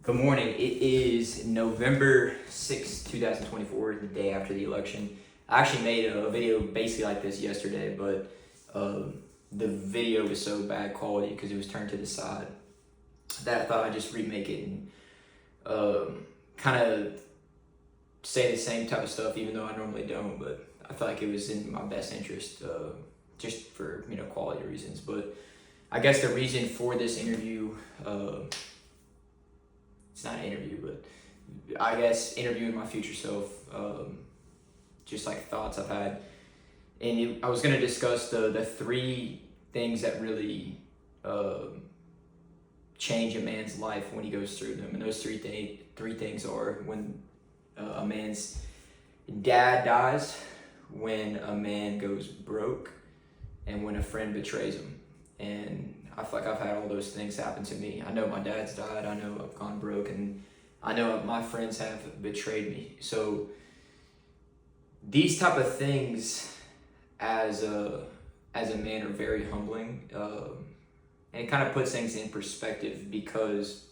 Good morning. It is November 6th, 2024, the day after the election. I actually made a video basically like this yesterday, but the video was so bad quality because it was turned to the side that I thought I'd just remake it and kind of say the same type of stuff, even though I normally don't. But I felt like it was in my best interest, just for quality reasons. But I guess the reason for this interview. It's not an interview, but I guess interviewing my future self, just like thoughts I've had. And I was going to discuss the three things that really change a man's life when he goes through them. And those three things are when a man's dad dies, when a man goes broke, and when a friend betrays him. And I feel like I've had all those things happen to me. I know my dad's died, I know I've gone broke, and I know my friends have betrayed me. So these type of things as a man are very humbling. And it kind of puts things in perspective because,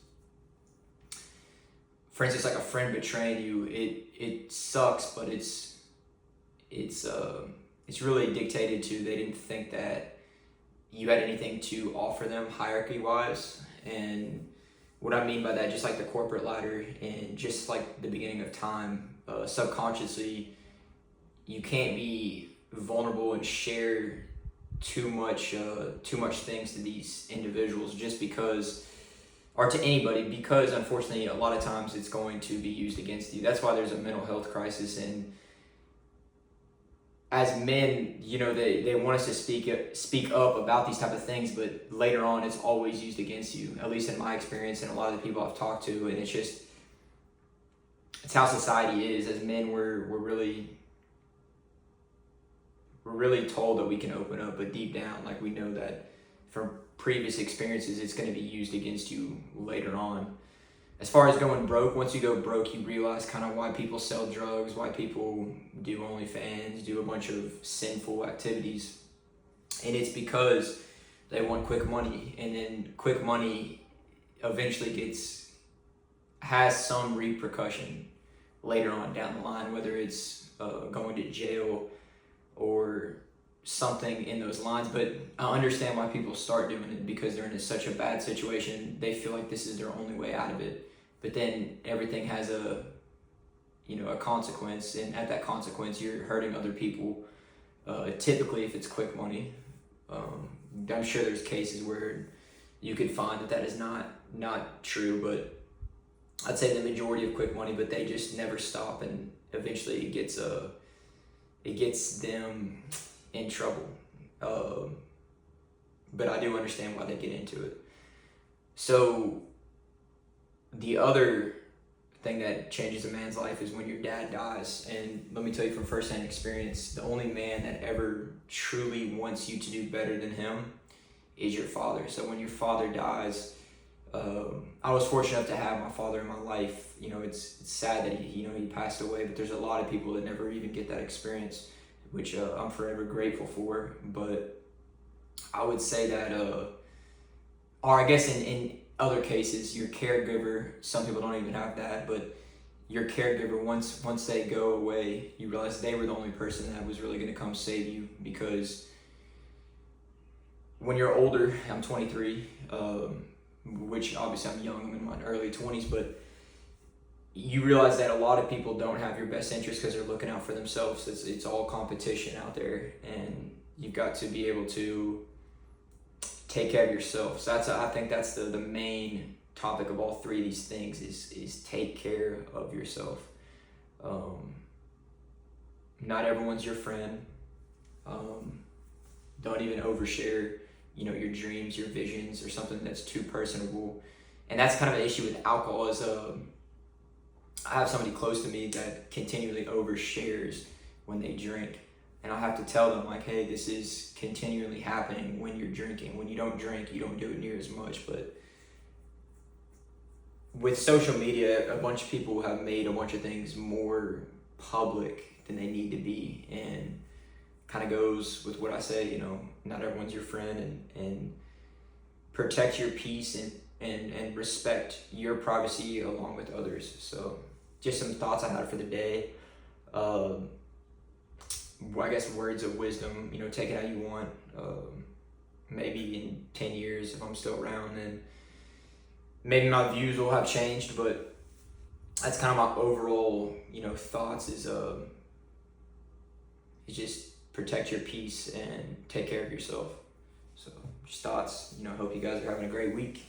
for instance, like a friend betraying you, it sucks, but it's really dictated to they didn't think that you had anything to offer them hierarchy wise. And what I mean by that, just like the corporate ladder and just like the beginning of time, subconsciously you can't be vulnerable and share too much things to these individuals just because, or to anybody, because unfortunately a lot of times it's going to be used against you. That's why there's a mental health crisis. And as men, they want us to speak up about these type of things, but later on it's always used against you, at least in my experience and a lot of the people I've talked to. And it's how society is. As men, we're really told that we can open up, but deep down, like, we know that from previous experiences it's going to be used against you later on. As far as going broke, once you go broke, you realize kind of why people sell drugs, why people do OnlyFans, do a bunch of sinful activities. And it's because they want quick money. And then quick money eventually has some repercussion later on down the line, whether it's going to jail or something in those lines. But I understand why people start doing it, because they're in such a bad situation. They feel like this is their only way out of it. But then everything has a consequence, and at that consequence, you're hurting other people. Typically, if it's quick money, I'm sure there's cases where you could find that is not true, but I'd say the majority of quick money. But they just never stop, and eventually it gets them in trouble. But I do understand why they get into it. So the other thing that changes a man's life is when your dad dies. And let me tell you from firsthand experience, the only man that ever truly wants you to do better than him is your father. So when your father dies, I was fortunate enough to have my father in my life. It's sad that he passed away, but there's a lot of people that never even get that experience, which I'm forever grateful for. But I would say that, or I guess in other cases, your caregiver, some people don't even have that, but your caregiver, once they go away, you realize they were the only person that was really going to come save you. Because when you're older, I'm 23, which obviously I'm young, I'm in my early 20s, but you realize that a lot of people don't have your best interest because they're looking out for themselves. It's all competition out there, and you've got to be able to take care of yourself. So I think that's the main topic of all three of these things is take care of yourself. Not everyone's your friend. Don't even overshare, your dreams, your visions, or something that's too personable. And that's kind of an issue with alcohol. Is I have somebody close to me that continually overshares when they drink. And I have to tell them, like, hey, this is continually happening when you're drinking. When you don't drink, you don't do it near as much. But with social media, a bunch of people have made a bunch of things more public than they need to be. And kind of goes with what I say, not everyone's your friend. And protect your peace and and respect your privacy along with others. So just some thoughts I had for the day. I guess words of wisdom, take it how you want. Maybe in 10 years, if I'm still around, then maybe my views will have changed, but that's kind of my overall, thoughts is just protect your peace and take care of yourself. So just thoughts, hope you guys are having a great week.